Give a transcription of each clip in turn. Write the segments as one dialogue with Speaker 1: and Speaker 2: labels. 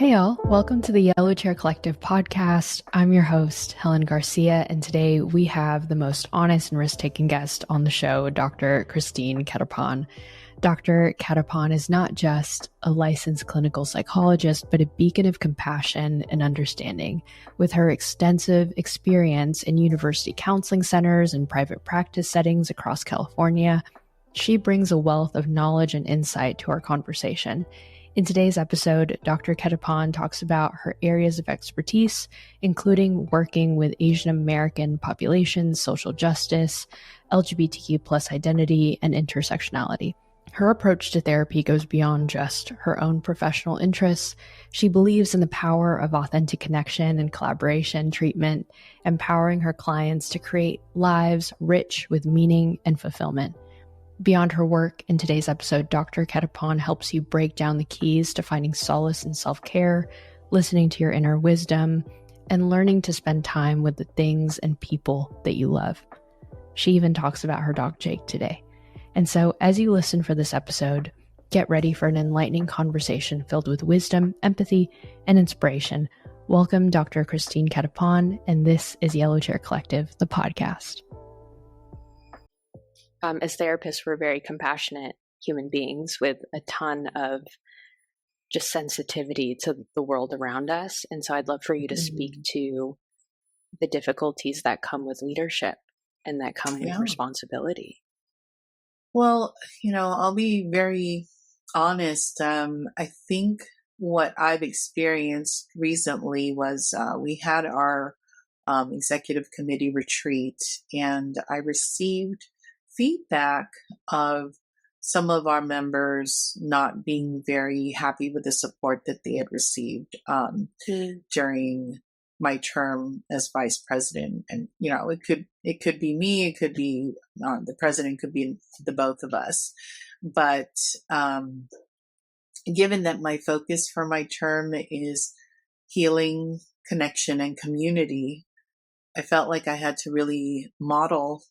Speaker 1: Hey y'all, welcome to the Yellow Chair Collective podcast. I'm your host, Helen Garcia, and today we have the most honest and risk-taking guest on the show, Dr. Christine Catipon. Dr. Catipon is not just a licensed clinical psychologist, but a beacon of compassion and understanding. With her extensive experience in university counseling centers and private practice settings across California, she brings a wealth of knowledge and insight to our conversation. In today's episode, Dr. Catipon talks about her areas of expertise, including working with Asian American populations, social justice, LGBTQ plus identity, and intersectionality. Her approach to therapy goes beyond just her own professional interests. She believes in the power of authentic connection and collaboration treatment, empowering her clients to create lives rich with meaning and fulfillment. Beyond her work, in today's episode, Dr. Catipon helps you break down the keys to finding solace in self-care, listening to your inner wisdom, and learning to spend time with the things and people that you love. She even talks about her dog Jake today. And so, as you listen for this episode, get ready for an enlightening conversation filled with wisdom, empathy, and inspiration. Welcome, Dr. Christine Catipon, and this is Yellow Chair Collective, the podcast. As therapists, we're very compassionate human beings with a ton of just sensitivity to the world around us. And so I'd love for you to speak to the difficulties that come with leadership and that come with responsibility.
Speaker 2: Well, I'll be very honest. I think what I've experienced recently was we had our executive committee retreat, and I received feedback of some of our members not being very happy with the support that they had received during my term as vice president. And it could be me, it could be the president, could be the both of us. But given that my focus for my term is healing, connection, and community, I felt like I had to really model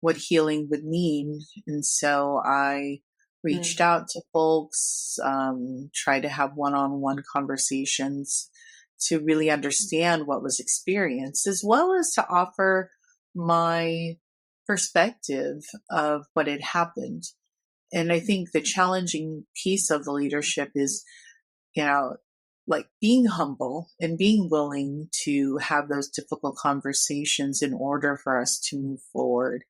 Speaker 2: what healing would mean. And so I reached out to folks, tried to have one-on-one conversations to really understand what was experienced, as well as to offer my perspective of what had happened. And I think the challenging piece of the leadership is, like being humble and being willing to have those difficult conversations in order for us to move forward.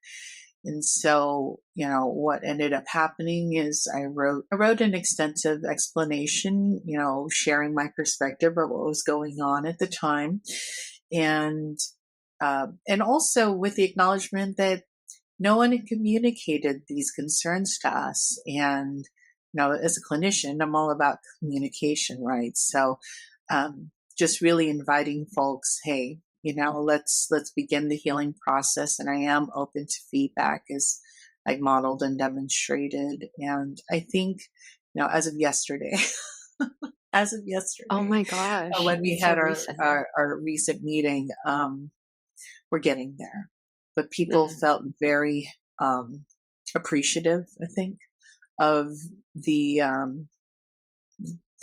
Speaker 2: And so, what ended up happening is I wrote an extensive explanation, sharing my perspective of what was going on at the time. And also with the acknowledgement that no one had communicated these concerns to us. And as a clinician, I'm all about communication, right? So just really inviting folks, hey, let's begin the healing process. And I am open to feedback as I modeled and demonstrated. And I think, as of yesterday,
Speaker 1: Oh my gosh.
Speaker 2: When we had our recent meeting, we're getting there. But people felt very appreciative, I think, of the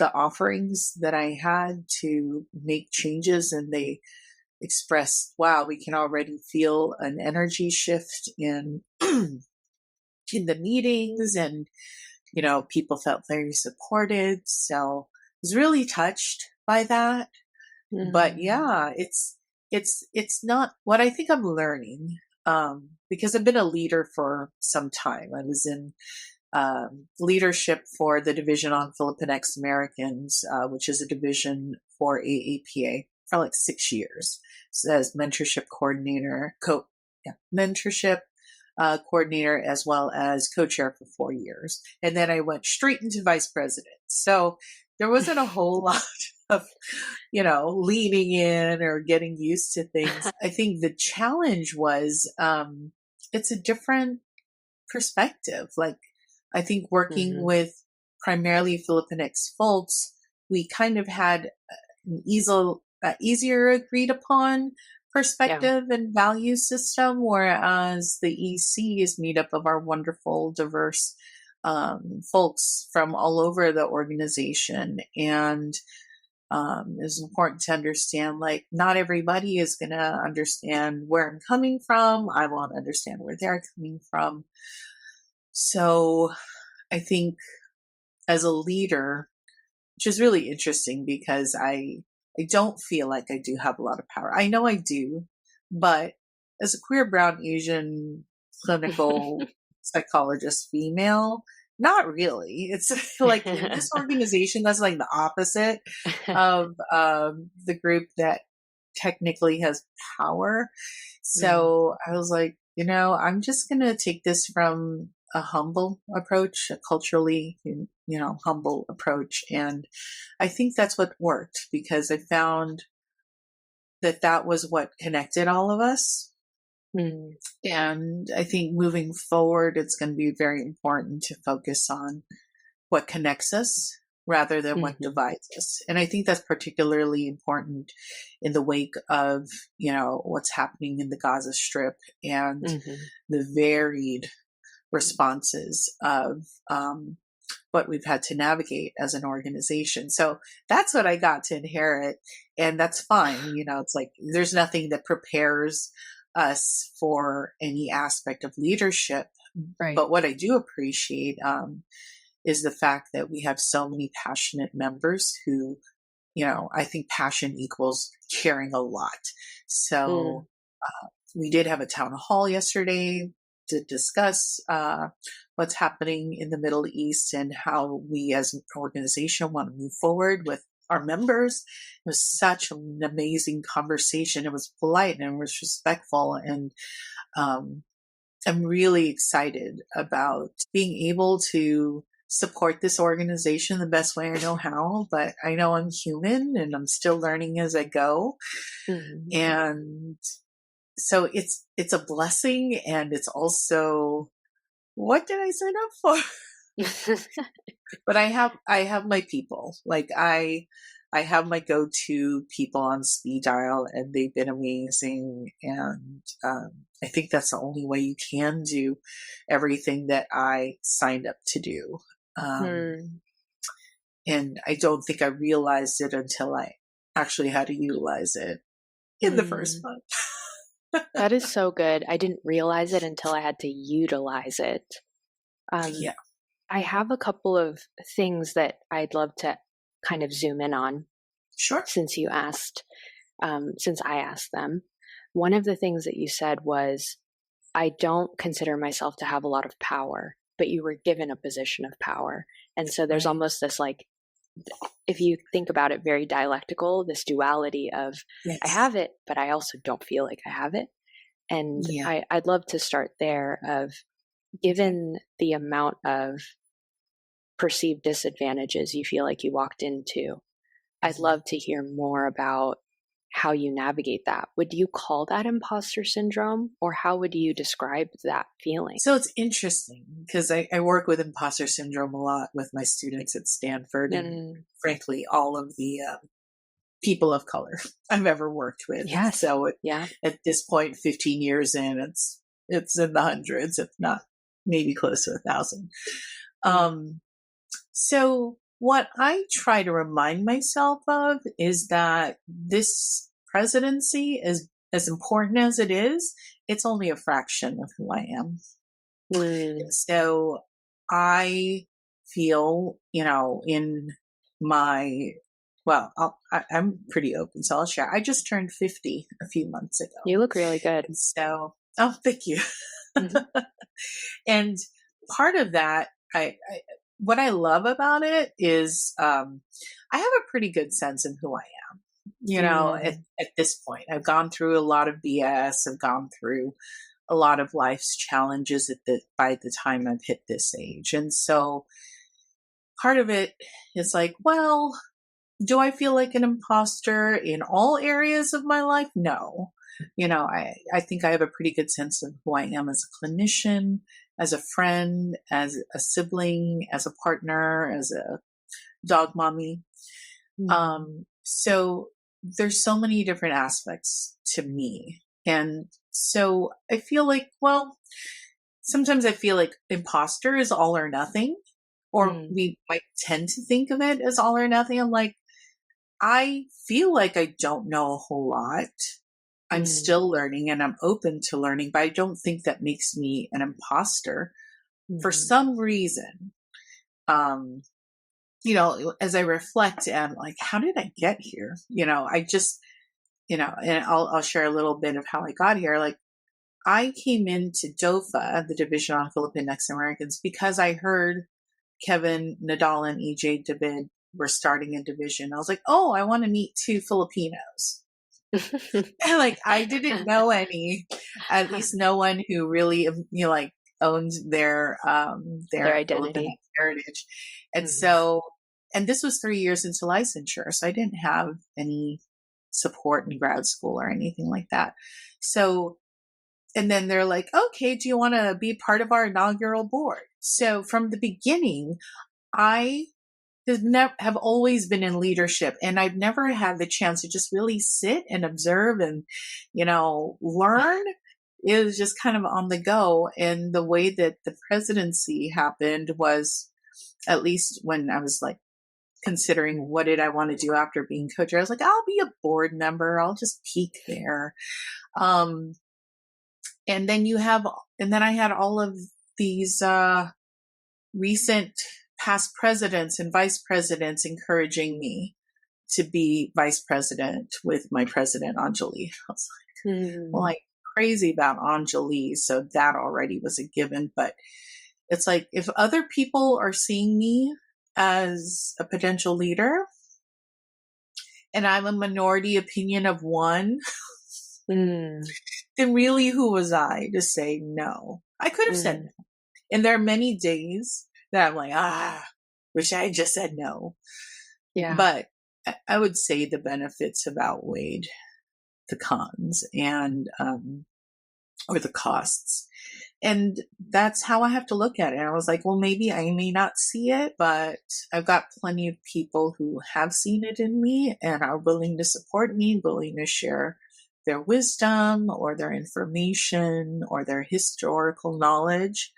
Speaker 2: offerings that I had to make changes, and they expressed, wow, we can already feel an energy shift in in the meetings, and people felt very supported. So I was really touched by that. But yeah, it's not what I think I'm learning, because I've been a leader for some time. I was in leadership for the Division on Filipinx Americans, which is a division for AAPA, for like 6 years. So as mentorship coordinator, coordinator, as well as co-chair for 4 years. And then I went straight into vice president. So there wasn't a whole lot of, leaning in or getting used to things. I think the challenge was, it's a different perspective. Like, I think working with primarily Filipinx folks, we kind of had an easier agreed upon perspective and value system, whereas the EC is made up of our wonderful, diverse folks from all over the organization. And It's important to understand, like, not everybody is going to understand where I'm coming from. I won't understand where they're coming from. So I think as a leader, which is really interesting because I don't feel like I do have a lot of power. I know I do, but as a queer, brown, Asian clinical psychologist female, not really. It's like in this organization, that's like the opposite of the group that technically has power. So I was like, I'm just going to take this from a humble approach, a culturally, humble approach. And I think that's what worked because I found that was what connected all of us. And I think moving forward, it's going to be very important to focus on what connects us rather than what divides us. And I think that's particularly important in the wake of, what's happening in the Gaza Strip and the varied responses of what we've had to navigate as an organization. So that's what I got to inherit. And that's fine. It's like there's nothing that prepares us for any aspect of leadership.
Speaker 1: Right.
Speaker 2: But what I do appreciate is the fact that we have so many passionate members who, I think passion equals caring a lot. So we did have a town hall yesterday to discuss what's happening in the Middle East and how we as an organization want to move forward with our members. It was such an amazing conversation. It was polite and it was respectful. And I'm really excited about being able to support this organization the best way I know how, but I know I'm human and I'm still learning as I go. And so it's a blessing, and it's also, what did I sign up for? But I have my people. Like I have my go-to people on speed dial, and they've been amazing. And I think that's the only way you can do everything that I signed up to do. And I don't think I realized it until I actually had to utilize it in the first month.
Speaker 3: That is so good. I didn't realize it until I had to utilize it.
Speaker 2: Yeah.
Speaker 3: I have a couple of things that I'd love to kind of zoom in on.
Speaker 2: Sure.
Speaker 3: Since I asked them. One of the things that you said was, I don't consider myself to have a lot of power, but you were given a position of power. And so there's almost this, like, if you think about it, very dialectical, this duality of I have it, but I also don't feel like I have it. And I'd love to start there of, given the amount of perceived disadvantages you feel like you walked into, I'd love to hear more about how you navigate that. Would you call that imposter syndrome, or how would you describe that feeling?
Speaker 2: So it's interesting because I work with imposter syndrome a lot with my students at Stanford and frankly, all of the people of color I've ever worked with.
Speaker 3: Yes.
Speaker 2: So at this point, 15 years in, it's in the hundreds, if not maybe close to 1,000. So what I try to remind myself of is that this presidency, is as important as it is, it's only a fraction of who I am. So I feel, in my, I'm pretty open, so I'll share. I just turned 50 a few months ago.
Speaker 3: You look really good.
Speaker 2: And so, thank you. And part of that, what I love about it is I have a pretty good sense of who I am. At this point, I've gone through a lot of BS. I've gone through a lot of life's challenges by the time I've hit this age. And so part of it is like, well, do I feel like an imposter in all areas of my life? No. I think I have a pretty good sense of who I am as a clinician, as a friend, as a sibling, as a partner, as a dog mommy. So there's so many different aspects to me. And so I feel like, sometimes I feel like imposter is all or nothing, or we might tend to think of it as all or nothing. I'm like, I feel like I don't know a whole lot. I'm still learning and I'm open to learning, but I don't think that makes me an imposter. For some reason, as I reflect, and like, how did I get here? I just, and I'll share a little bit of how I got here. Like, I came into DOFA, the Division on Philippine Mexican Americans, because I heard Kevin Nadal and EJ David were starting a division. I was like, oh, I want to meet 2 Filipinos. And like, I didn't know at least no one who really, owned their
Speaker 3: identity,
Speaker 2: heritage. And so, and this was 3 years into licensure. So I didn't have any support in grad school or anything like that. So, and then they're like, okay, do you want to be part of our inaugural board? So from the beginning, I have always been in leadership, and I've never had the chance to just really sit and observe and, learn. It was just kind of on the go. And the way that the presidency happened was, at least when I was like considering what did I want to do after being coach, I was like, I'll be a board member. I'll just peek there. And then I had all of these recent past presidents and vice presidents encouraging me to be vice president with my president, Anjali. I was like, crazy about Anjali. So that already was a given. But it's like, if other people are seeing me as a potential leader and I'm a minority opinion of one, then really, who was I to say no? I could have said no. And there are many days that I'm like, wish I had just said no.
Speaker 3: Yeah.
Speaker 2: But I would say the benefits have outweighed the cons and, or the costs. And that's how I have to look at it. I was like, well, maybe I may not see it, but I've got plenty of people who have seen it in me and are willing to support me, willing to share their wisdom or their information or their historical knowledge.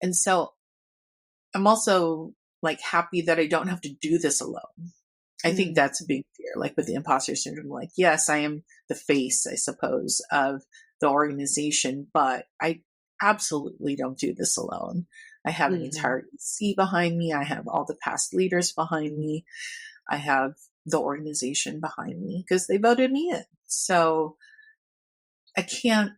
Speaker 2: And so I'm also like happy that I don't have to do this alone. I think that's a big fear, like with the imposter syndrome. Like, yes, I am the face, I suppose, of the organization, but I absolutely don't do this alone. I have an entire EC behind me. I have all the past leaders behind me. I have the organization behind me because they voted me in. So I can't,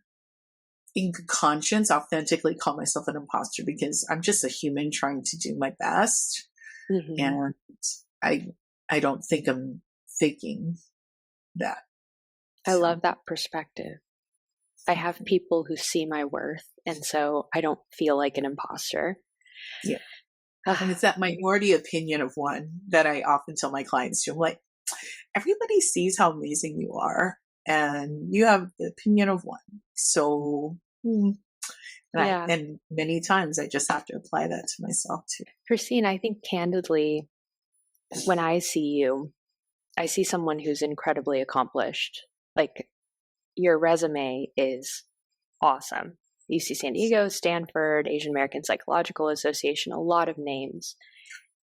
Speaker 2: in good conscience, authentically call myself an imposter because I'm just a human trying to do my best. And I don't think I'm faking that.
Speaker 3: I love that perspective. I have people who see my worth, and so I don't feel like an imposter.
Speaker 2: Yeah. And it's that minority opinion of one that I often tell my clients too. I'm like, everybody sees how amazing you are, and you have the opinion of one. So, and many times I just have to apply that to myself too.
Speaker 3: Christine, I think candidly, when I see you, I see someone who's incredibly accomplished. Like, your resume is awesome. UC San Diego, Stanford, Asian American Psychological Association, a lot of names.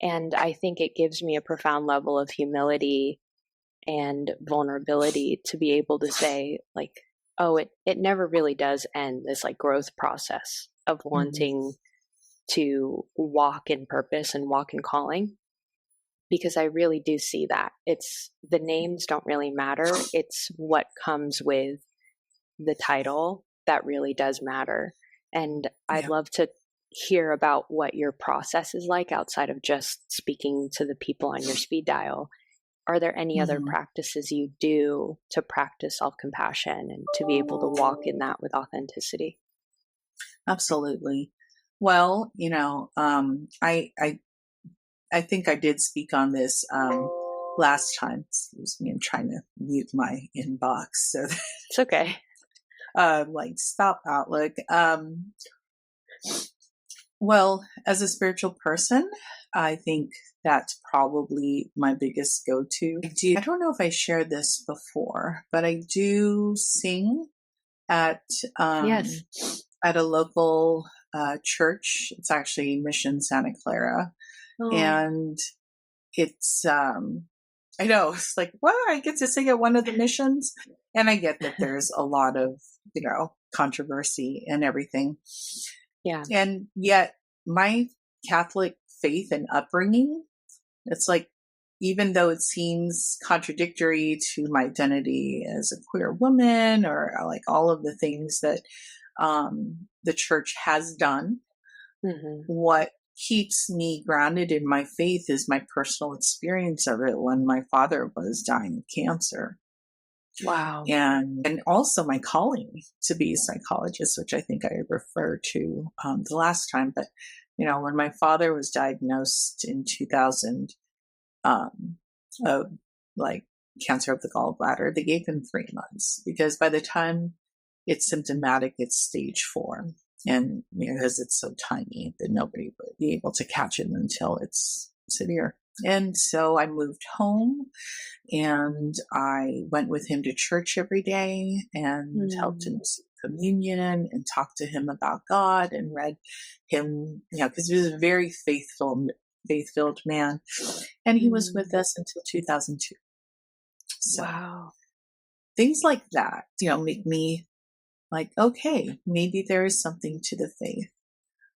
Speaker 3: And I think it gives me a profound level of humility and vulnerability to be able to say, like, oh, it never really does end, this like growth process of wanting to walk in purpose and walk in calling. Because I really do see that. It's the names don't really matter. It's what comes with the title that really does matter. And I'd love to hear about what your process is like outside of just speaking to the people on your speed dial. Are there any other practices you do to practice self-compassion and to be able to walk in that with authenticity?
Speaker 2: Absolutely. Well, I think I did speak on this last time. Excuse me, I'm trying to mute my inbox. So
Speaker 3: it's okay.
Speaker 2: Stop Outlook. Well, as a spiritual person, I think that's probably my biggest go-to. I don't know if I shared this before, but I do sing at a local church. It's actually Mission Santa Clara. And it's I know. It's like, well, I get to sing at one of the missions. And I get that there's a lot of, controversy and everything.
Speaker 3: Yeah.
Speaker 2: And yet my Catholic faith and upbringing, it's like, even though it seems contradictory to my identity as a queer woman, or like all of the things that the church has done, what keeps me grounded in my faith is my personal experience of it when my father was dying of cancer.
Speaker 3: Wow.
Speaker 2: And also my calling to be a psychologist, which I think I referred to the last time. But, when my father was diagnosed in 2000 of like cancer of the gallbladder, they gave him 3 months, because by the time it's symptomatic, it's stage 4. And because it's so tiny that nobody would be able to catch it until it's severe. And so I moved home, and I went with him to church every day and helped him receive communion and talked to him about God and read him, because he was a very faith-filled man. And he was with us until 2002. So
Speaker 3: wow.
Speaker 2: Things like that, make me like, okay, maybe there is something to the faith.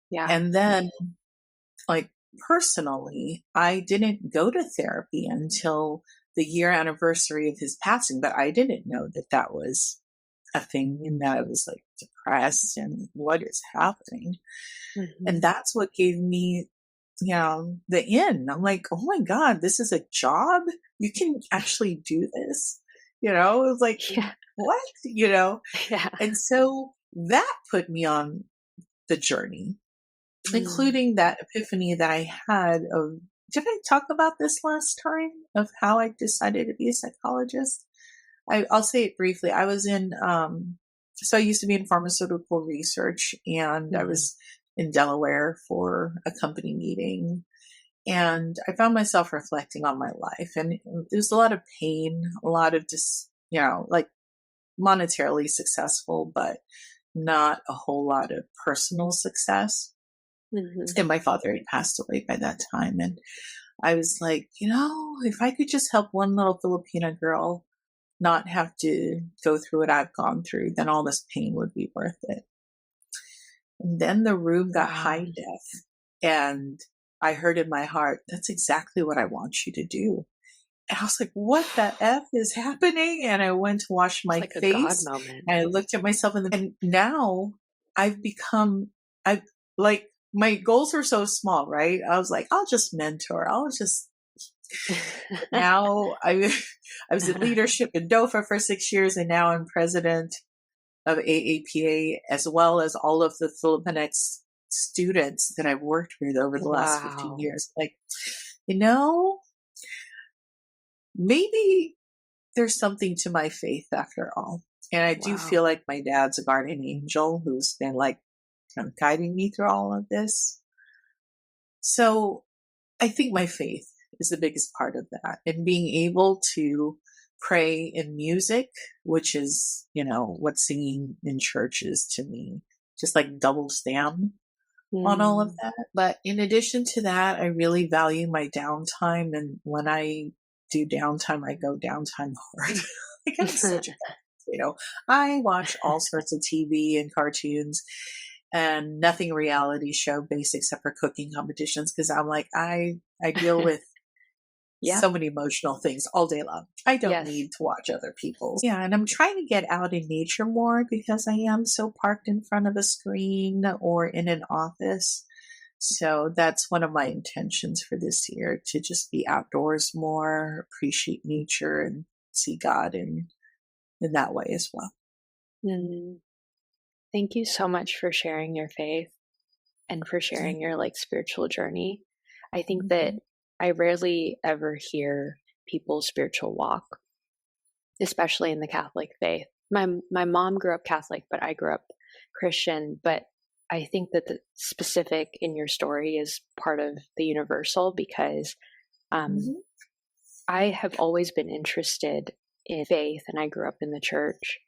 Speaker 3: Yeah.
Speaker 2: And then, like, personally, I didn't go to therapy until the year anniversary of his passing, but I didn't know that that was a thing, and that I was like depressed and what is happening. And that's what gave me, the in. I'm like, oh my God, this is a job. You can actually do this. It was like, what?
Speaker 3: Yeah.
Speaker 2: And so that put me on the journey, including that epiphany that I had of, did I talk about this last time, of how I decided to be a psychologist? I'll say it briefly. I was in, so I used to be in pharmaceutical research, and I was in Delaware for a company meeting, and I found myself reflecting on my life, and there's a lot of pain, a lot of just, like monetarily successful, but not a whole lot of personal success. And my father had passed away by that time. And I was like, if I could just help one little Filipina girl not have to go through what I've gone through, then all this pain would be worth it. And then the room got high def, and I heard in my heart, that's exactly what I want you to do. And I was like, what the F is happening? And I went to wash my face, and I looked at myself and now I've like, my goals are so small, right? I was like, I'll just mentor. Now I was in leadership in DOFA for 6 years, and now I'm president of AAPA, as well as all of the Filipinx students that I've worked with over the last 15 years. Like, maybe there's something to my faith after all. And I do feel like my dad's a guardian angel who's been like guiding me through all of this. So I think my faith is the biggest part of that, and being able to pray in music, which is, what singing in church is to me, just like doubles down on all of that. But in addition to that, I really value my downtime. And when I do downtime, I go downtime hard. Like, I'm such a, I watch all sorts of TV and cartoons, and nothing reality show based except for cooking competitions. Cause I'm like, I deal with so many emotional things all day long. I don't need to watch other people's. Yeah. And I'm trying to get out in nature more, because I am so parked in front of a screen or in an office. So that's one of my intentions for this year, to just be outdoors more, appreciate nature, and see God in that way as well.
Speaker 3: Thank you so much for sharing your faith and for sharing your spiritual journey. I think that I rarely ever hear people's spiritual walk, especially in the Catholic faith. My mom grew up Catholic, but I grew up Christian. But I think that the specific in your story is part of the universal, because I have always been interested in faith, and I grew up in the church.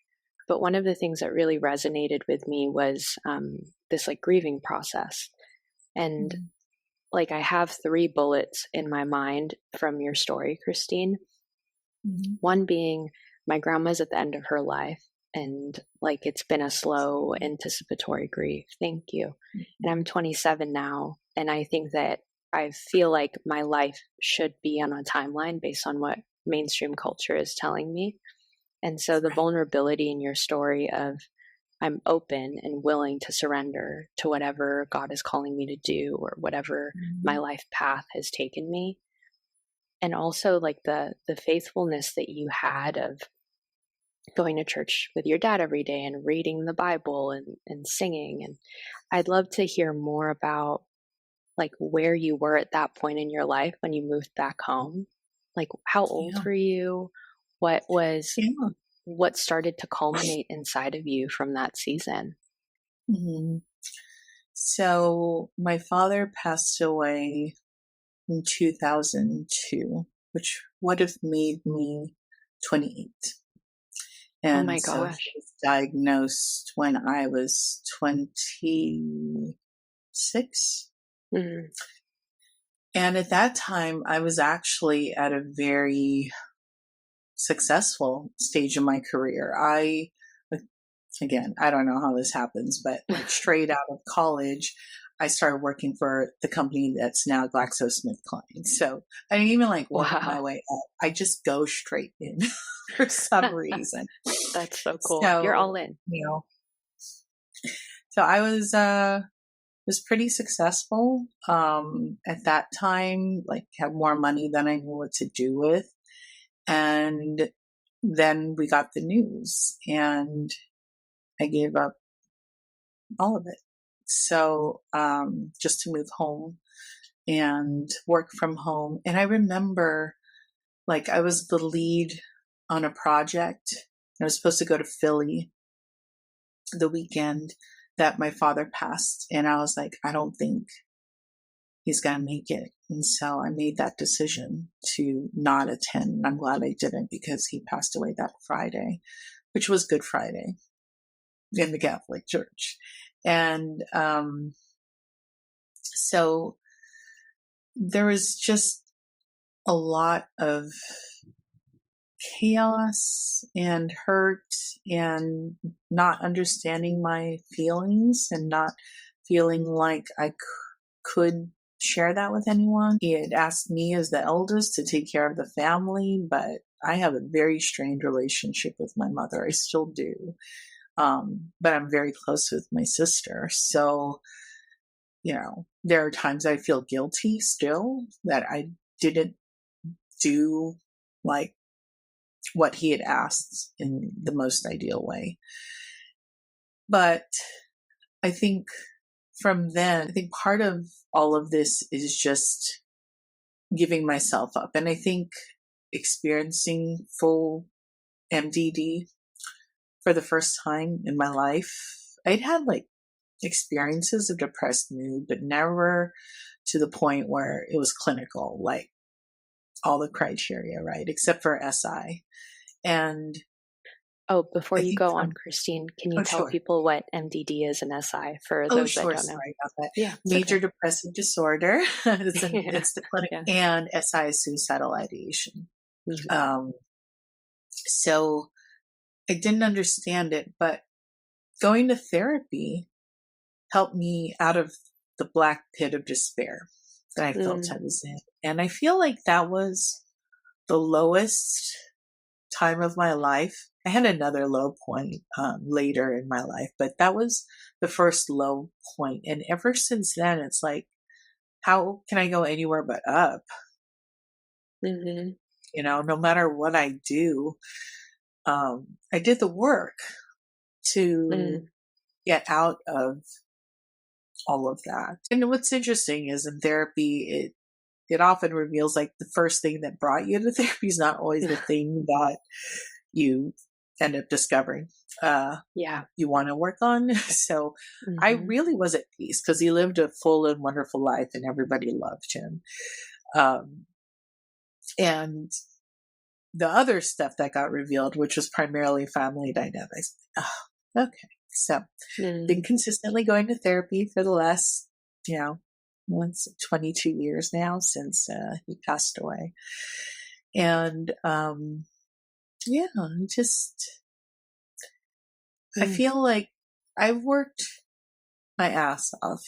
Speaker 3: But one of the things that really resonated with me was this grieving process. And I have 3 bullets in my mind from your story, Christine.
Speaker 2: Mm-hmm.
Speaker 3: One being, my grandma's at the end of her life, and like it's been a slow anticipatory grief. Thank you. And I'm 27 now, and I think that I feel like my life should be on a timeline based on what mainstream culture is telling me. And so the vulnerability in your story of I'm open and willing to surrender to whatever God is calling me to do, or whatever my life path has taken me. And also like the faithfulness that you had of going to church with your dad every day and reading the Bible and singing. And I'd love to hear more about like where you were at that point in your life when you moved back home. Like how old were you? What was what started to culminate inside of you from that season?
Speaker 2: Mm-hmm. So my father passed away in 2002, which would have made me 28. And
Speaker 3: oh my
Speaker 2: so
Speaker 3: gosh.
Speaker 2: he was diagnosed when I was 26.
Speaker 3: Mm.
Speaker 2: And at that time, I was actually at a very successful stage in my career. Again, I don't know how this happens, but like straight out of college, I started working for the company that's now GlaxoSmithKline. So I didn't even like work my way up. I just go straight in for some reason.
Speaker 3: That's so cool.
Speaker 2: So,
Speaker 3: you're all in.
Speaker 2: You know, so I was pretty successful at that time. Like had more money than I knew what to do with, and then we got the news, and I gave up all of it. So just to move home and work from home. And I remember like I was the lead on a project. I was supposed to go to Philly the weekend that my father passed. And I was like, I don't think he's going to make it. And so I made that decision to not attend. And I'm glad I didn't, because he passed away that Friday, which was Good Friday in the Catholic Church. And so there was just a lot of chaos and hurt and not understanding my feelings and not feeling like I could share that with anyone. He had asked me as the eldest to take care of the family, but I have a very strained relationship with my mother. I still do. But I'm very close with my sister. So, you know, there are times I feel guilty still that I didn't do like what he had asked in the most ideal way. But I think from then, I think part of all of this is just giving myself up. And I think experiencing full MDD for the first time in my life, I'd had like experiences of depressed mood, but never to the point where it was clinical, like all the criteria, right? Except for SI. And
Speaker 3: before you go on, Christine, can you tell people what MDD is and SI for those that don't know?
Speaker 2: Sorry about that.
Speaker 3: Yeah,
Speaker 2: Major depressive disorder. It's the clinic, and SI is suicidal ideation. Mm-hmm. So I didn't understand it, but going to therapy helped me out of the black pit of despair that I felt I was in. And I feel like that was the lowest time of my life. I had another low point later in my life, but that was the first low point. And ever since then, it's like, how can I go anywhere but up?
Speaker 3: Mm-hmm.
Speaker 2: You know, no matter what I do, I did the work to get out of all of that. And what's interesting is in therapy, it often reveals like the first thing that brought you to therapy is not always the thing that you end up discovering you want to work on. So I really was at peace because he lived a full and wonderful life and everybody loved him. And the other stuff that got revealed, which was primarily family dynamics. Oh, okay. So been consistently going to therapy for the last, 22 years now since he passed away. And yeah, I feel like I've worked my ass off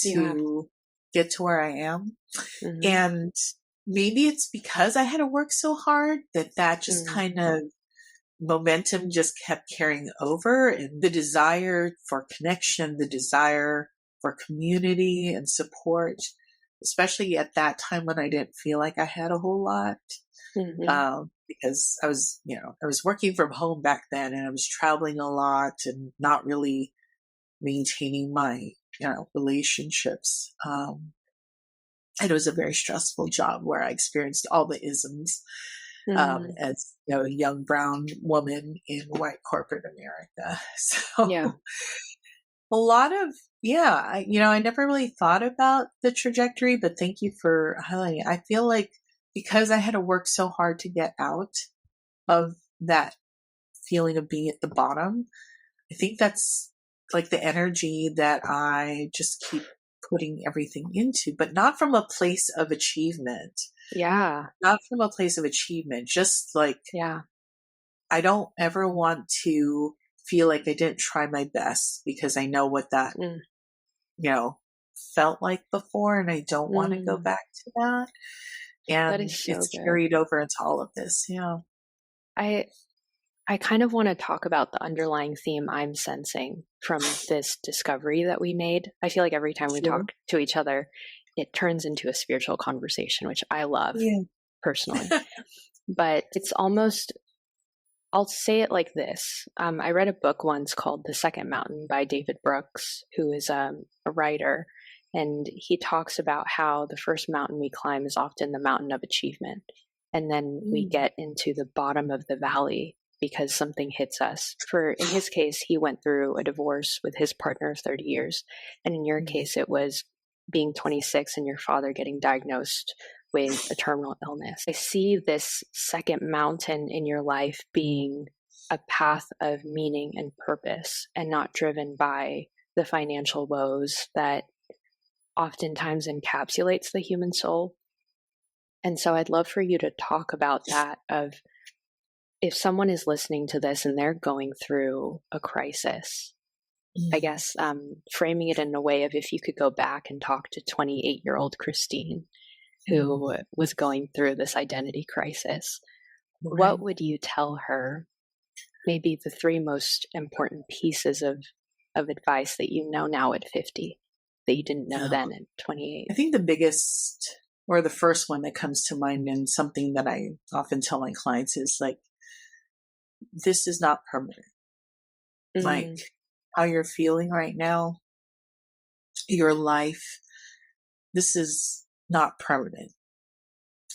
Speaker 2: to get to where I am.
Speaker 3: Mm-hmm.
Speaker 2: And maybe it's because I had to work so hard that just kind of momentum just kept carrying over, and the desire for connection, the desire for community and support, especially at that time when I didn't feel like I had a whole lot. Because I was working from home back then, and I was traveling a lot and not really maintaining my, relationships. And it was a very stressful job where I experienced all the isms, as, a young brown woman in white corporate America. So a lot of, I never really thought about the trajectory, but thank you for highlighting it. I feel like because I had to work so hard to get out of that feeling of being at the bottom, I think that's like the energy that I just keep putting everything into, but not from a place of achievement.
Speaker 3: Yeah.
Speaker 2: Not from a place of achievement, just like, I don't ever want to feel like I didn't try my best, because I know what that, felt like before, and I don't want to go back to that. And
Speaker 3: that is so
Speaker 2: it's
Speaker 3: good.
Speaker 2: carried over into all of this. Yeah.
Speaker 3: I kind of want to talk about the underlying theme I'm sensing from this discovery that we made. I feel like every time we talk to each other, it turns into a spiritual conversation, which I love personally. But it's almost, I'll say it like this. I read a book once called The Second Mountain by David Brooks, who is a writer. And he talks about how the first mountain we climb is often the mountain of achievement. And then we get into the bottom of the valley because something hits us. In his case, he went through a divorce with his partner of 30 years. And in your case, it was being 26 and your father getting diagnosed with a terminal illness. I see this second mountain in your life being a path of meaning and purpose, and not driven by the financial woes that oftentimes encapsulates the human soul. And so I'd love for you to talk about that, of if someone is listening to this and they're going through a crisis, I guess framing it in a way of, if you could go back and talk to 28-year-old Christine, who was going through this identity crisis, what would you tell her? Maybe the three most important pieces of advice that you know now at 50 that you didn't know then at 28.
Speaker 2: I think the biggest, or the first one that comes to mind, and something that I often tell my clients, is like, this is not permanent. Like how you're feeling right now, your life, this is not permanent.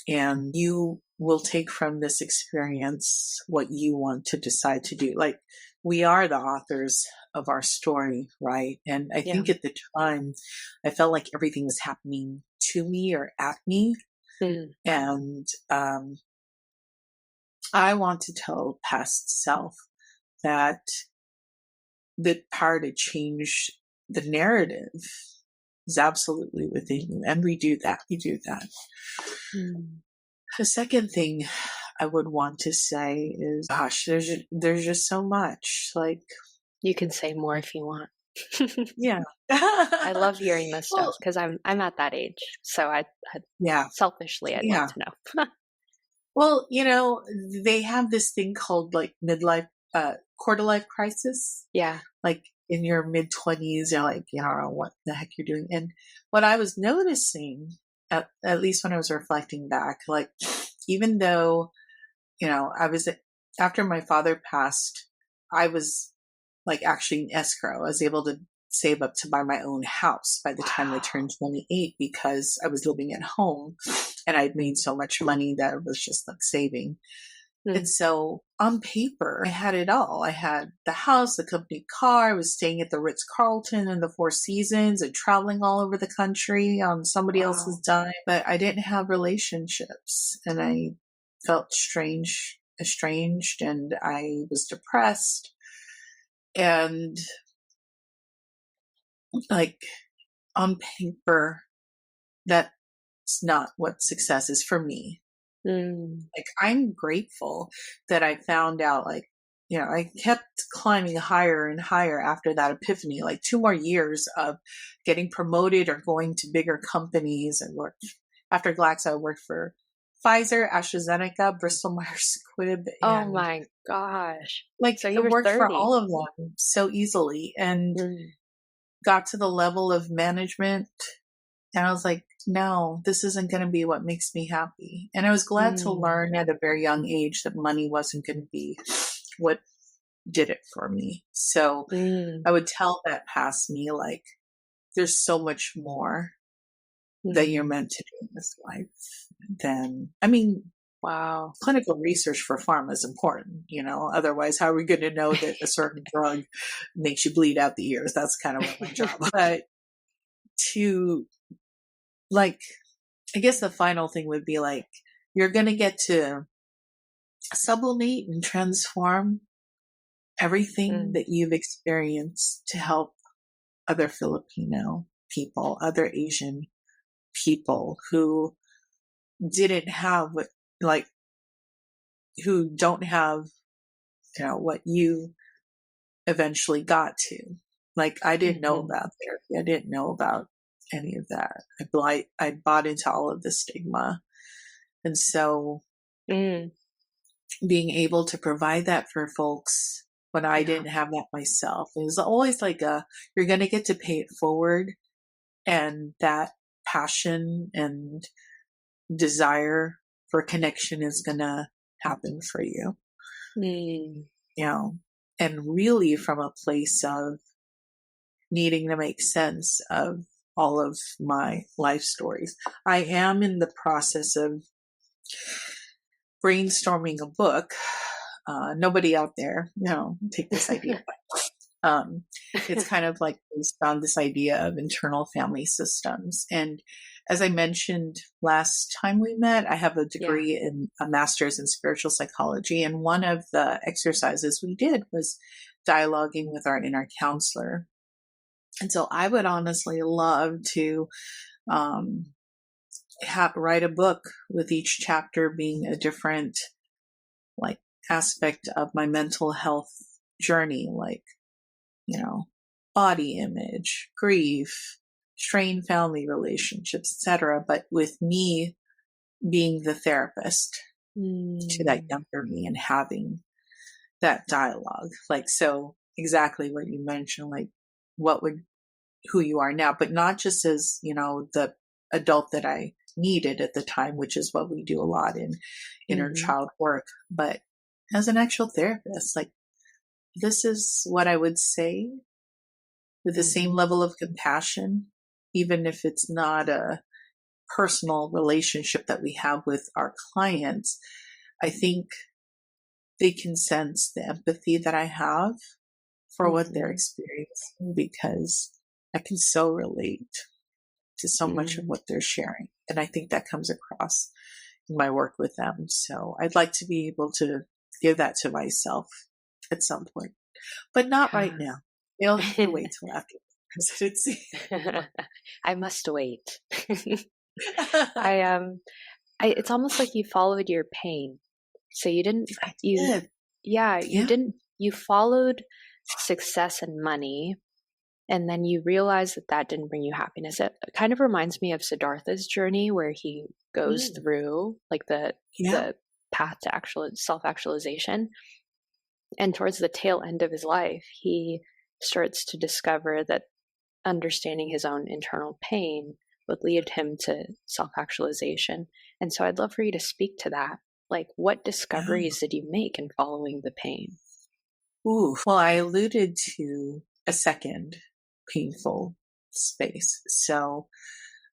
Speaker 2: And you will take from this experience what you want to decide to do. Like, we are the authors of our story, right? And I think at the time, I felt like everything was happening to me or at me. And I want to tell past self that the power to change the narrative is absolutely within you. And we do that. The second thing I would want to say is, gosh, there's just so much. Like,
Speaker 3: you can say more if you want.
Speaker 2: Yeah.
Speaker 3: I love hearing this stuff because I'm at that age. So I selfishly, I'd love to know.
Speaker 2: Well, they have this thing called like midlife, quarter life crisis.
Speaker 3: Yeah.
Speaker 2: Like in your mid 20s, you're like, I don't know what the heck you're doing. And what I was noticing, at least when I was reflecting back, like, even though, I was, after my father passed, I was like actually in escrow. I was able to save up to buy my own house by the time I turned 28, because I was living at home and I'd made so much money that I was just like saving. And so on paper, I had it all. I had the house, the company car. I was staying at the Ritz-Carlton and the Four Seasons and traveling all over the country on somebody else's dime. But I didn't have relationships, and I felt estranged, and I was depressed. And like, on paper, that's not what success is for me. Like, I'm grateful that I found out, like, I kept climbing higher and higher after that epiphany, like 2 more years of getting promoted or going to bigger companies and worked. After Glaxo, I worked for Pfizer, AstraZeneca, Bristol Myers Squibb,
Speaker 3: Oh
Speaker 2: and
Speaker 3: my gosh.
Speaker 2: like
Speaker 3: So
Speaker 2: I
Speaker 3: you were
Speaker 2: worked for
Speaker 3: 30.
Speaker 2: all of them so easily and got to the level of management. And I was like, no, this isn't going to be what makes me happy. And I was glad to learn at a very young age that money wasn't going to be what did it for me. So I would tell that past me, like, there's so much more that you're meant to do in this life than, I mean,
Speaker 3: Wow.
Speaker 2: clinical research for pharma is important, otherwise how are we going to know that a certain drug makes you bleed out the ears? That's kind of what my job. But to, like, I guess the final thing would be, like, you're going to get to sublimate and transform everything that you've experienced to help other Filipino people, other Asian people who didn't have who don't have, what you eventually got to. Like, I didn't know about therapy. I didn't know about any of that. I bought into all of the stigma. And so being able to provide that for folks when I didn't have that myself, it was always like you're going to get to pay it forward. And that passion and desire for connection is going to happen for you. And really from a place of needing to make sense of all of my life stories. I am in the process of brainstorming a book. Nobody out there, take this idea. It's kind of like based on this idea of internal family systems. And as I mentioned last time we met, I have a degree in a master's in spiritual psychology. And one of the exercises we did was dialoguing with our inner counselor. And so I would honestly love to write a book with each chapter being a different aspect of my mental health journey, body image, grief, strained family relationships, etc. But with me being the therapist to that younger me and having that dialogue. So exactly what you mentioned, who you are now, but not just as, the adult that I needed at the time, which is what we do a lot in inner child work, but as an actual therapist, this is what I would say with the same level of compassion, even if it's not a personal relationship that we have with our clients. I think they can sense the empathy that I have for what they're experiencing, because I can so relate to so much of what they're sharing. And I think that comes across in my work with them. So I'd like to be able to give that to myself at some point, but not right now. You'll have to wait till after the presidency.
Speaker 3: I must wait. It's almost like you followed your pain. So you didn't, you followed success and money, and then you realized that didn't bring you happiness. It kind of reminds me of Siddhartha's journey, where he goes through the path to self-actualization. And towards the tail end of his life, he starts to discover that understanding his own internal pain would lead him to self-actualization. And so I'd love for you to speak to that. What discoveries did you make in following the pain?
Speaker 2: Well, I alluded to a second painful space. So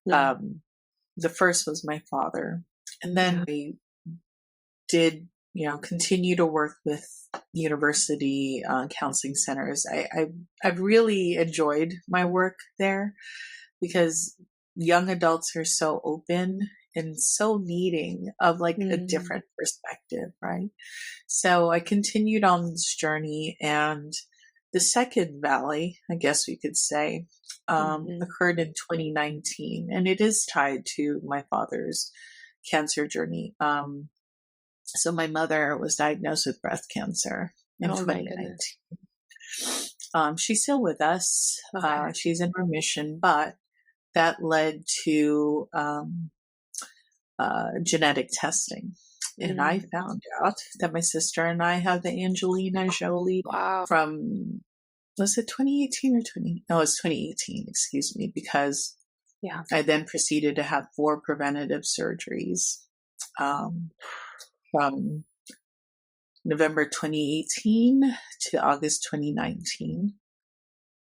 Speaker 2: the first was my father. And then I did, continue to work with university counseling centers. I've really enjoyed my work there, because young adults are so open and so needing of a different perspective, right? So I continued on this journey, and the second valley, I guess we could say, occurred in 2019, and it is tied to my father's cancer journey. So my mother was diagnosed with breast cancer in 2019. She's still with us.
Speaker 3: Okay.
Speaker 2: She's in remission, but that led to genetic testing. And I found out that my sister and I have the Angelina Jolie from, was it 2018 or 20? No, it's 2018, excuse me, because I then proceeded to have 4 preventative surgeries from November 2018 to August 2019.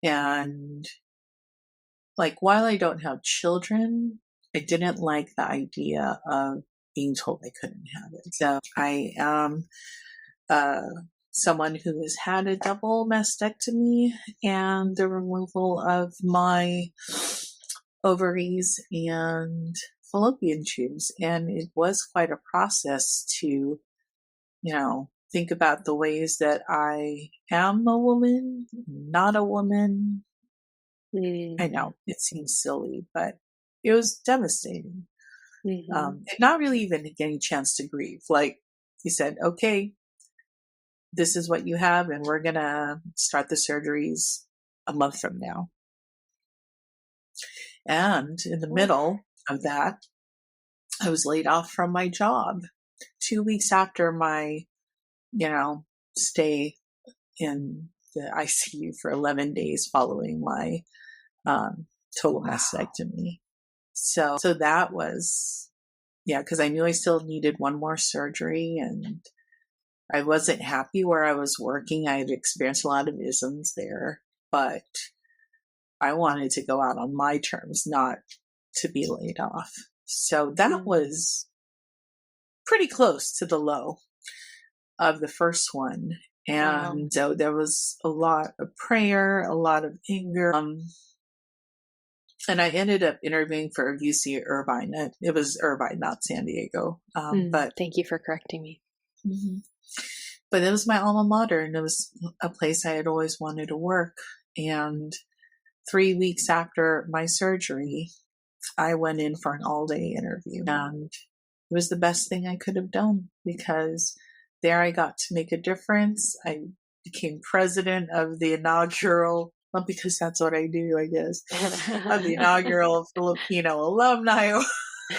Speaker 2: And like, while I don't have children, I didn't like the idea of being told I couldn't have it. So I am someone who has had a double mastectomy and the removal of my ovaries and fallopian tubes. And it was quite a process to, think about the ways that I am a woman, not a woman. I know it seems silly, but it was devastating. And not really even getting a chance to grieve. Like he said, okay, this is what you have, and we're going to start the surgeries a month from now. And in the middle of that, I was laid off from my job 2 weeks after my, stay in the ICU for 11 days following my total mastectomy. So that was, because I knew I still needed one more surgery, and I wasn't happy where I was working. I had experienced a lot of isms there, but I wanted to go out on my terms, not to be laid off. So that was pretty close to the low of the first one. And so there was a lot of prayer, a lot of anger. And I ended up interviewing for UC Irvine. It was Irvine, not San Diego. But
Speaker 3: thank you for correcting me.
Speaker 2: But it was my alma mater, and it was a place I had always wanted to work. And 3 weeks after my surgery, I went in for an all-day interview. And it was the best thing I could have done, because there I got to make a difference. I became president of the inaugural, well, because that's what I do, I guess, of the inaugural Filipino Alumni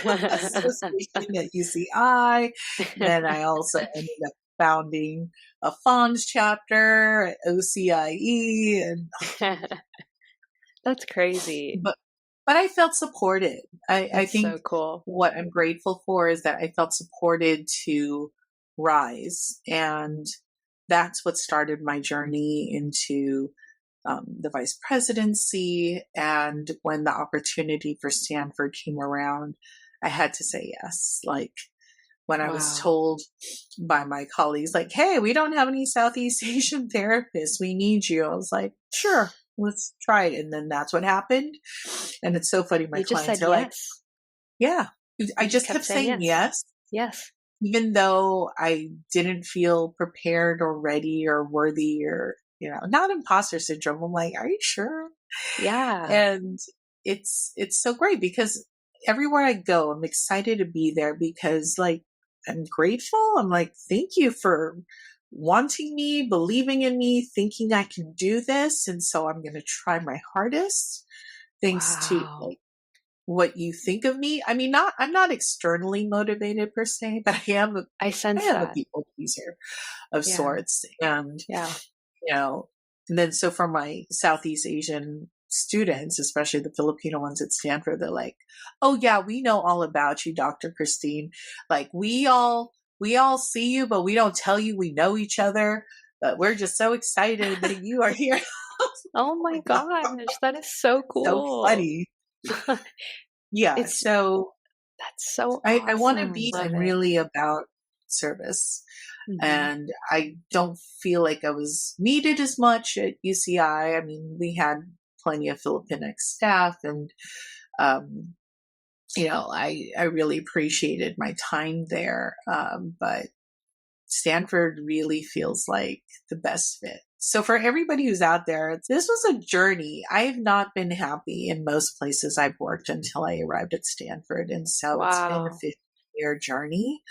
Speaker 2: Association at UCI. Then I also ended up founding a FONS chapter at OCIE. And
Speaker 3: that's crazy.
Speaker 2: But I felt supported. I think
Speaker 3: so cool.
Speaker 2: What I'm grateful for is that I felt supported to rise. And that's what started my journey into the vice presidency. And when the opportunity for Stanford came around, I had to say yes. Like, when I was told by my colleagues, like, hey, we don't have any Southeast Asian therapists, we need you. I was like, sure, let's try it. And then that's what happened. And it's so funny. My clients are like, yeah, I just kept saying yes.
Speaker 3: Yes.
Speaker 2: Even though I didn't feel prepared or ready or worthy or, not imposter syndrome. I'm like, are you sure?
Speaker 3: Yeah.
Speaker 2: And it's so great, because everywhere I go, I'm excited to be there, because like, I'm grateful. I'm like, thank you for wanting me, believing in me, thinking I can do this. And so I'm going to try my hardest, thanks to like what you think of me. I mean, I'm not externally motivated per se, but I am
Speaker 3: I sense
Speaker 2: a people pleaser of sorts. And, and then so for my Southeast Asian students, especially the Filipino ones at Stanford, they're like, oh yeah, we know all about you, Dr. Christine. Like, we all see you, but we don't tell you we know each other, but we're just so excited that you are here.
Speaker 3: Oh my gosh, that is so cool.
Speaker 2: So funny. Yeah. So
Speaker 3: that's so awesome.
Speaker 2: I want to be really about service. And I don't feel like I was needed as much at UCI. I mean, we had plenty of Filipinic staff, and, I really appreciated my time there. But Stanford really feels like the best fit. So for everybody who's out there, this was a journey. I have not been happy in most places I've worked until I arrived at Stanford. And so it's been a 50 linear journey,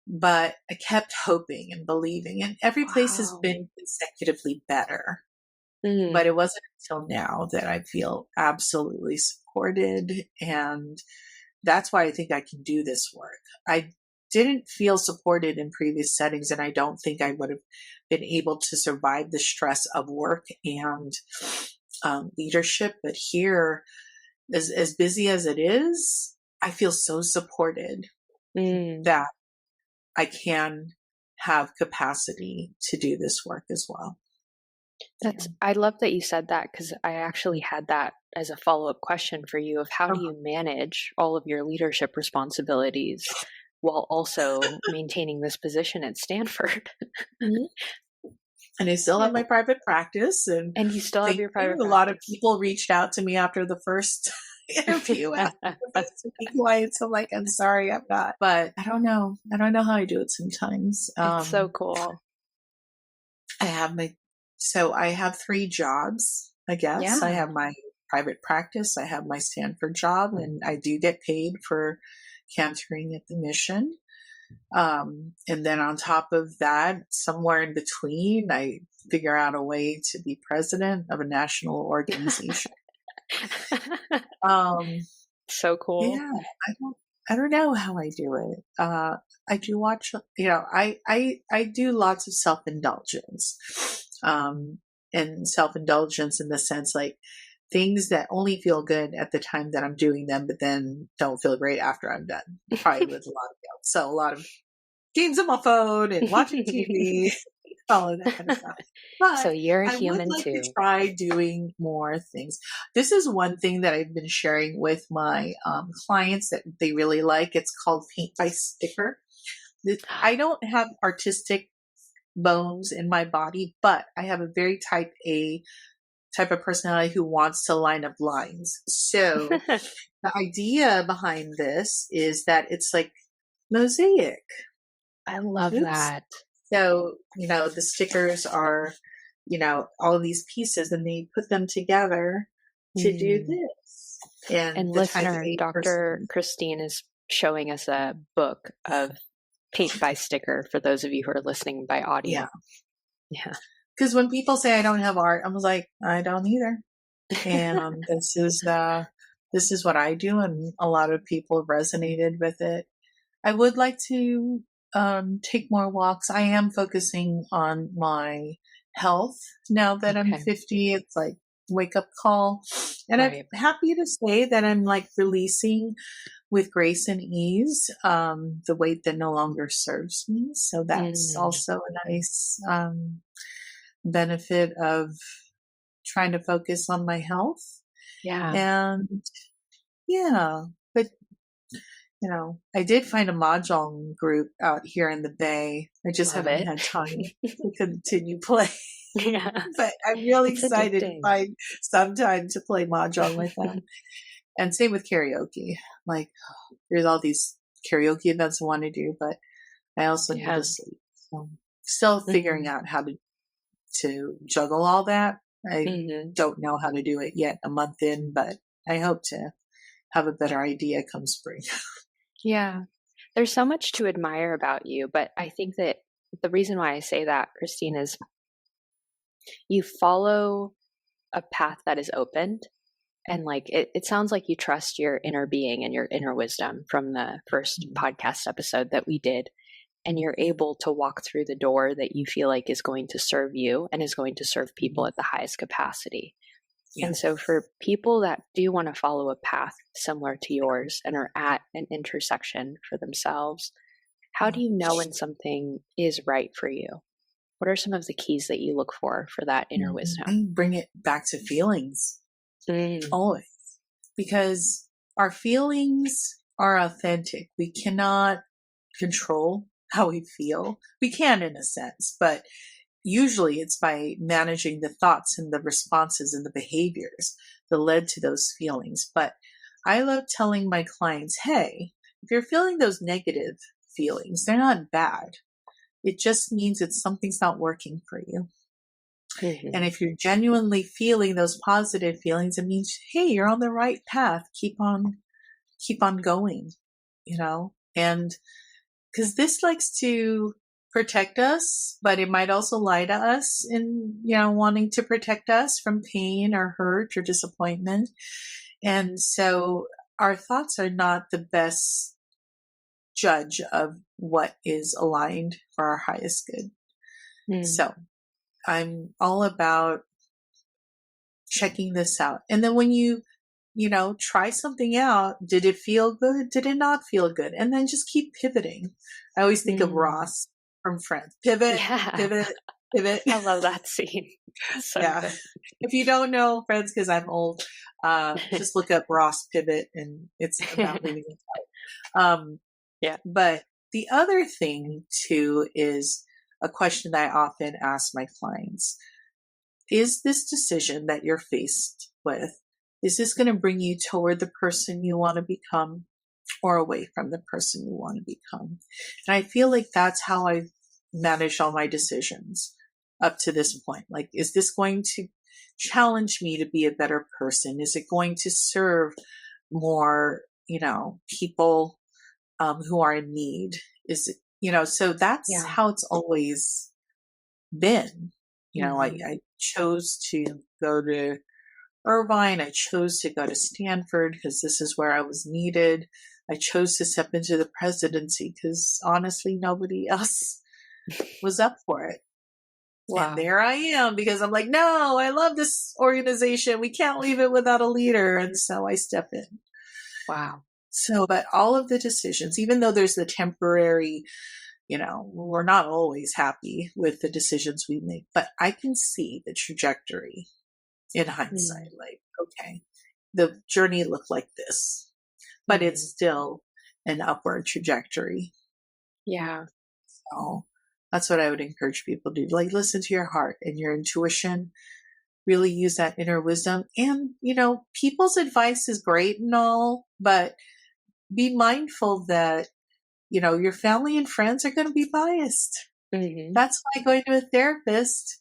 Speaker 2: but I kept hoping and believing, and every place has been consecutively better. But it wasn't until now that I feel absolutely supported. And that's why I think I can do this work. I didn't feel supported in previous settings, and I don't think I would have been able to survive the stress of work and leadership. But here, as busy as it is, I feel so supported that I can have capacity to do this work as well.
Speaker 3: I love that you said that, because I actually had that as a follow-up question for you of how do you manage all of your leadership responsibilities while also maintaining this position at Stanford?
Speaker 2: And I still have my private practice, and
Speaker 3: you still have your private practice.
Speaker 2: A lot of people reached out to me after the first interview to be quiet. So like, I'm sorry, I'm not, but I don't know how I do it sometimes.
Speaker 3: It's so cool.
Speaker 2: I have 3 jobs, I guess. Yeah. I have my private practice, I have my Stanford job, and I do get paid for cantering at the mission. And then on top of that, somewhere in between, I figure out a way to be president of a national organization.
Speaker 3: So cool.
Speaker 2: Yeah, I don't know how I do it. I do watch, I do lots of self-indulgence, and self-indulgence in the sense like things that only feel good at the time that I'm doing them, but then don't feel great after I'm done. Probably with a lot of guilt. So a lot of games on my phone and watching TV, all of that kind of stuff. But
Speaker 3: so you're a human
Speaker 2: I would like
Speaker 3: too.
Speaker 2: to try doing more things. This is one thing that I've been sharing with my clients that they really like. It's called paint by sticker. I don't have artistic bones in my body, but I have a very type A type of personality who wants to line up lines. So the idea behind this is that it's like mosaic.
Speaker 3: I love that.
Speaker 2: So, the stickers are, all of these pieces, and they put them together to do this.
Speaker 3: And listener, Dr. Christine is showing us a book of paint by sticker for those of you who are listening by audio. Yeah.
Speaker 2: Because when people say I don't have art, I was like, I don't either. And this is what I do, and a lot of people resonated with it. I would like to take more walks. I am focusing on my health now that I'm 50. It's like wake up call, and I'm happy to say that I'm like releasing with grace and ease the weight that no longer serves me. So that's also a nice benefit of trying to focus on my health.
Speaker 3: Yeah.
Speaker 2: And but I did find a mahjong group out here in the Bay. I just haven't had time to continue playing.
Speaker 3: Yeah.
Speaker 2: But I'm really excited to find some time to play mahjong with them. And same with karaoke. Like, there's all these karaoke events I want to do, but I also need to sleep. So still figuring out how to juggle all that. I don't know how to do it yet a month in, but I hope to have a better idea come spring.
Speaker 3: Yeah. There's so much to admire about you, but I think that the reason why I say that, Christine, is you follow a path that is opened. And like, it sounds like you trust your inner being and your inner wisdom from the first podcast episode that we did. And you're able to walk through the door that you feel like is going to serve you and is going to serve people at the highest capacity. Yeah. And so for people that do want to follow a path similar to yours and are at an intersection for themselves, how do you know when something is right for you? What are some of the keys that you look for that inner wisdom?
Speaker 2: I bring it back to feelings. Always. Because our feelings are authentic. We cannot control how we feel. We can in a sense, but usually it's by managing the thoughts and the responses and the behaviors that led to those feelings. But I love telling my clients, hey, if you're feeling those negative feelings, they're not bad. It just means that something's not working for you. And if you're genuinely feeling those positive feelings, it means, hey, you're on the right path. Keep on going, And because this likes to protect us, but it might also lie to us in, wanting to protect us from pain or hurt or disappointment. And so our thoughts are not the best judge of what is aligned for our highest good. So I'm all about checking this out. And then when you try something out, did it feel good? Did it not feel good? And then just keep pivoting. I always think of Ross from Friends. Pivot.
Speaker 3: I love that scene. So good.
Speaker 2: If you don't know Friends, because I'm old, just look up Ross Pivot, and it's about leaving it out. But the other thing too is a question that I often ask my clients. Is this decision that you're faced with, is this going to bring you toward the person you want to become or away from the person you want to become? And I feel like that's how I've managed all my decisions up to this point. Like, is this going to challenge me to be a better person? Is it going to serve more, people who are in need? Is it, so that's how it's always been. I chose to go to Irvine. I chose to go to Stanford because this is where I was needed. I chose to step into the presidency because honestly, nobody else was up for it. Wow. And there I am because I'm like, no, I love this organization. We can't leave it without a leader. And so I step in.
Speaker 3: Wow.
Speaker 2: So, but all of the decisions, even though there's the temporary, we're not always happy with the decisions we make, but I can see the trajectory in hindsight. Like, okay, the journey looked like this, but it's still an upward trajectory.
Speaker 3: Yeah.
Speaker 2: So that's what I would encourage people to do. Like, listen to your heart and your intuition, really use that inner wisdom. And, people's advice is great and all, but be mindful that, your family and friends are going to be biased. That's why going to a therapist,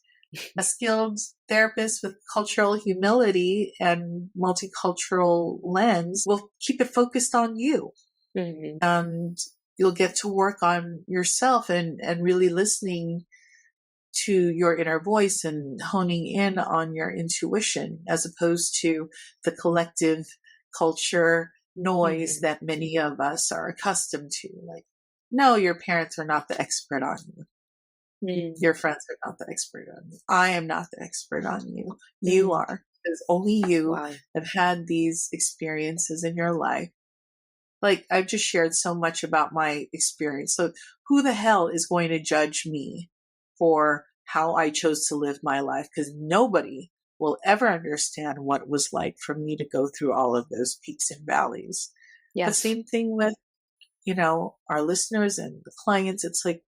Speaker 2: a skilled therapist with cultural humility and multicultural lens, will keep it focused on you. And you'll get to work on yourself and really listening to your inner voice and honing in on your intuition, as opposed to the collective culture noise that many of us are accustomed to. Like, no, your parents are not the expert on you. Your friends are not the expert on you. I am not the expert on you. You are, because only you have had these experiences in your life. Like, I've just shared so much about my experience. So who the hell is going to judge me for how I chose to live my life? Because nobody will ever understand what it was like for me to go through all of those peaks and valleys. The same thing with, our listeners and the clients. It's like,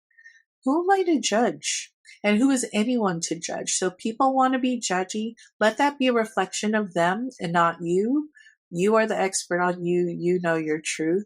Speaker 2: who am I to judge? And who is anyone to judge? So people want to be judgy. Let that be a reflection of them and not you. You are the expert on you. You know your truth,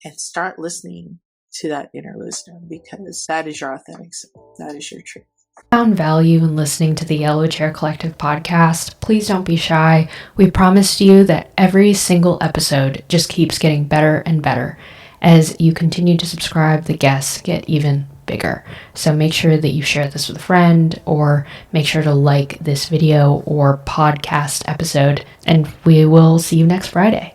Speaker 2: and start listening to that inner wisdom, because that is your authentic self. That is your truth.
Speaker 1: Found value in listening to the Yellow Chair Collective podcast, please don't be shy. We promised you that every single episode just keeps getting better and better. As you continue to subscribe, the guests get even bigger. So make sure that you share this with a friend, or make sure to like this video or podcast episode, and we will see you next Friday.